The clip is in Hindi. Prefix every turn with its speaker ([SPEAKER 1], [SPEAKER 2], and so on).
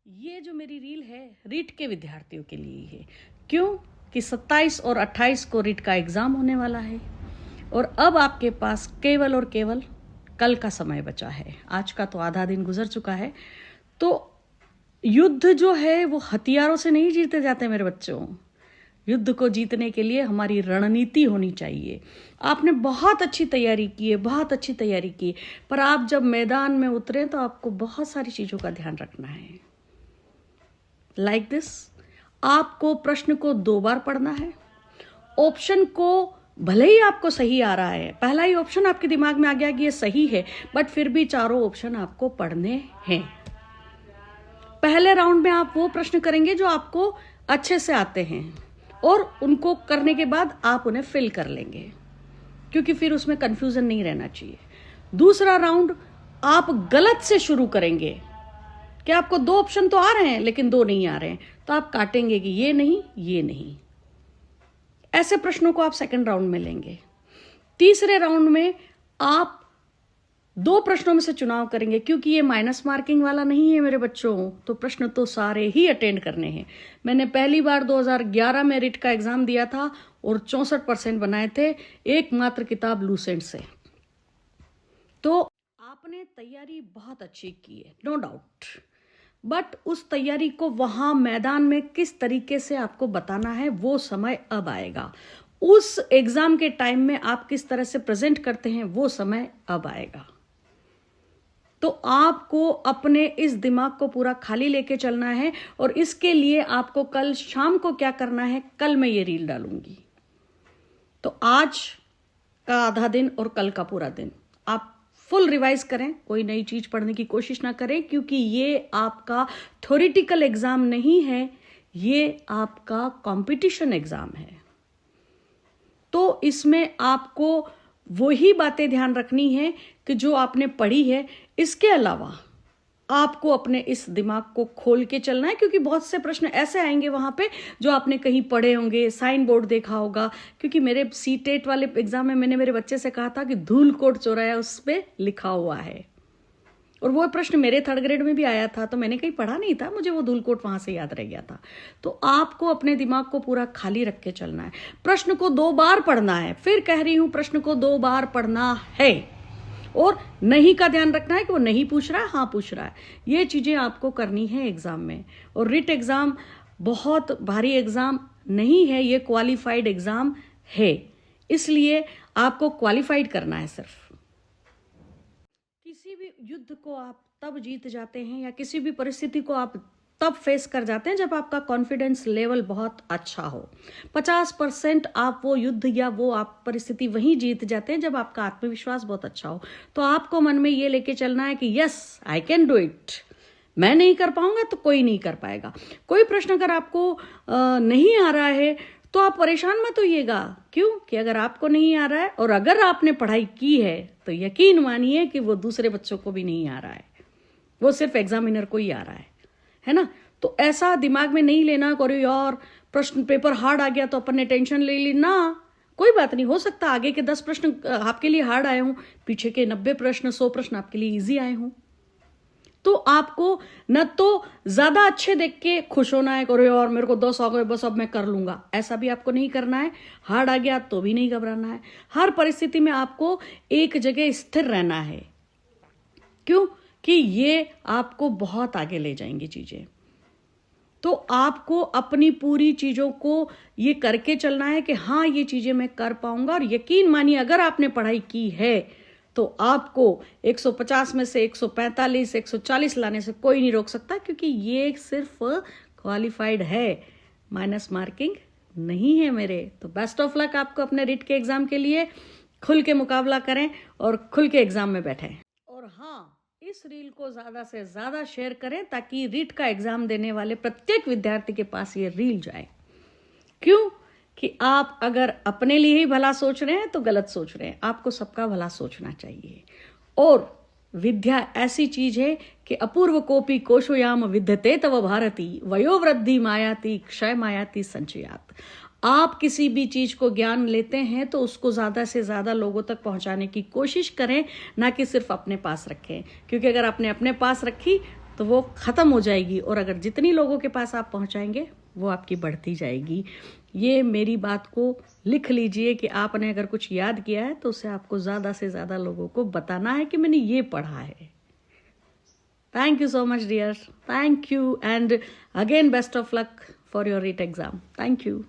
[SPEAKER 1] ये जो मेरी रील है रीट के विद्यार्थियों के लिए है। क्यों कि 27 और 28 को रीट का एग्ज़ाम होने वाला है और अब आपके पास केवल और केवल कल का समय बचा है। आज का तो आधा दिन गुजर चुका है। तो युद्ध जो है वो हथियारों से नहीं जीते जाते मेरे बच्चों। युद्ध को जीतने के लिए हमारी रणनीति होनी चाहिए। आपने बहुत अच्छी तैयारी की है, बहुत अच्छी तैयारी की, पर आप जब मैदान में उतरे तो आपको बहुत सारी चीज़ों का ध्यान रखना है। लाइक दिस, आपको प्रश्न को 2 बार पढ़ना है। ऑप्शन को भले ही आपको सही आ रहा है, पहला ही ऑप्शन आपके दिमाग में आ गया कि ये सही है, बट फिर भी चारों ऑप्शन आपको पढ़ने हैं। पहले राउंड में आप वो प्रश्न करेंगे जो आपको अच्छे से आते हैं और उनको करने के बाद आप उन्हें फिल कर लेंगे, क्योंकि फिर उसमें कंफ्यूजन नहीं रहना चाहिए। दूसरा राउंड आप गलत से शुरू करेंगे कि आपको 2 ऑप्शन तो आ रहे हैं लेकिन 2 नहीं आ रहे हैं, तो आप काटेंगे कि ये नहीं, ये नहीं। ऐसे प्रश्नों को आप सेकंड राउंड में लेंगे। तीसरे राउंड में आप 2 प्रश्नों में से चुनाव करेंगे, क्योंकि ये माइनस मार्किंग वाला नहीं है मेरे बच्चों, तो प्रश्न तो सारे ही अटेंड करने हैं। मैंने पहली बार 2011 में रीट का एग्जाम दिया था और 64% बनाए थे, एकमात्र किताब लूसेंट से। तो आपने तैयारी बहुत अच्छी की है, नो डाउट, बट उस तैयारी को वहां मैदान में किस तरीके से आपको बताना है वो समय अब आएगा। उस एग्जाम के टाइम में आप किस तरह से प्रेजेंट करते हैं वो समय अब आएगा। तो आपको अपने इस दिमाग को पूरा खाली लेके चलना है और इसके लिए आपको कल शाम को क्या करना है, कल मैं ये रील डालूंगी। तो आज का आधा दिन और कल का पूरा दिन आप फुल रिवाइज करें, कोई नई चीज पढ़ने की कोशिश ना करें, क्योंकि ये आपका थ्योरेटिकल एग्जाम नहीं है, ये आपका कंपटीशन एग्जाम है। तो इसमें आपको वही बातें ध्यान रखनी है कि जो आपने पढ़ी है। इसके अलावा आपको अपने इस दिमाग को खोल के चलना है, क्योंकि बहुत से प्रश्न ऐसे आएंगे वहां पे जो आपने कहीं पढ़े होंगे, साइन बोर्ड देखा होगा। क्योंकि मेरे सीटेट वाले एग्जाम में मैंने मेरे बच्चे से कहा था कि धूल कोट चौराया उस पर लिखा हुआ है, और वो प्रश्न मेरे 3rd ग्रेड में भी आया था, तो मैंने कहीं पढ़ा नहीं था, मुझे वो धूल कोट वहां से याद रह गया था। तो आपको अपने दिमाग को पूरा खाली रख के चलना है। प्रश्न को 2 बार पढ़ना है, फिर कह रही हूं प्रश्न को 2 बार पढ़ना है, और नहीं का ध्यान रखना है कि वो नहीं पूछ रहा है, हाँ पूछ रहा है। ये चीजें आपको करनी है एग्जाम में। और रिट एग्जाम बहुत भारी एग्जाम नहीं है, ये क्वालिफाइड एग्जाम है, इसलिए आपको क्वालिफाइड करना है सिर्फ। किसी भी युद्ध को आप तब जीत जाते हैं या किसी भी परिस्थिति को आप तब फेस कर जाते हैं जब आपका कॉन्फिडेंस लेवल बहुत अच्छा हो। 50% आप वो युद्ध या वो आप परिस्थिति वहीं जीत जाते हैं जब आपका आत्मविश्वास बहुत अच्छा हो। तो आपको मन में ये लेके चलना है कि yes I can do it, मैं नहीं कर पाऊंगा तो कोई नहीं कर पाएगा। कोई प्रश्न अगर आपको नहीं आ रहा है तो आप परेशान मत होइएगा। क्यों कि अगर आपको नहीं आ रहा है और अगर आपने पढ़ाई की है तो यकीन मानिए कि वो दूसरे बच्चों को भी नहीं आ रहा है, वो सिर्फ एग्जामिनर को ही आ रहा है ना। तो ऐसा दिमाग में नहीं लेना करो यार प्रश्न पेपर हार्ड आ गया तो अपन ने टेंशन ले ली ना। कोई बात नहीं, हो सकता आगे के 10 प्रश्न आपके लिए हार्ड आए हों, पीछे के 90 प्रश्न 100 प्रश्न आपके लिए इजी आए हों। तो आपको न तो ज्यादा अच्छे देख के खुश होना है, करो यार मेरे को 10 आ गए बस अब मैं कर लूंगा, ऐसा भी आपको नहीं करना है। हार्ड आ गया तो भी नहीं घबराना है। हर परिस्थिति में आपको एक जगह स्थिर रहना है, क्यों कि ये आपको बहुत आगे ले जाएंगी चीजें। तो आपको अपनी पूरी चीजों को ये करके चलना है कि हाँ ये चीजें मैं कर पाऊंगा। और यकीन मानिए अगर आपने पढ़ाई की है तो आपको 150 में से 145 140 लाने से कोई नहीं रोक सकता, क्योंकि ये सिर्फ क्वालिफाइड है, माइनस मार्किंग नहीं है मेरे। तो बेस्ट ऑफ लक आपको अपने रीट के एग्जाम के लिए। खुल के मुकाबला करें और खुल के एग्जाम में बैठें। और हाँ, इस रील को ज्यादा से ज्यादा शेयर करें ताकि रीट का एग्जाम देने वाले प्रत्येक विद्यार्थी के पास ये रील जाए। क्यों कि आप अगर अपने लिए ही भला सोच रहे हैं तो गलत सोच रहे हैं, आपको सबका भला सोचना चाहिए। और विद्या ऐसी चीज है कि अपूर्व कोपी कोशोयाम विद्यते तव भारती वयोवृद्धि मायाति क्षय मायाति संचयात। आप किसी भी चीज को ज्ञान लेते हैं तो उसको ज्यादा से ज्यादा लोगों तक पहुंचाने की कोशिश करें, ना कि सिर्फ अपने पास रखें। क्योंकि अगर आपने अपने पास रखी तो वो ख़त्म हो जाएगी, और अगर जितनी लोगों के पास आप पहुंचाएंगे वो आपकी बढ़ती जाएगी। ये मेरी बात को लिख लीजिए कि आपने अगर कुछ याद किया है तो उसे आपको ज़्यादा से ज़्यादा लोगों को बताना है कि मैंने ये पढ़ा है। Thank you so much, dear. Thank you, and again, best of luck for your REIT exam. Thank you.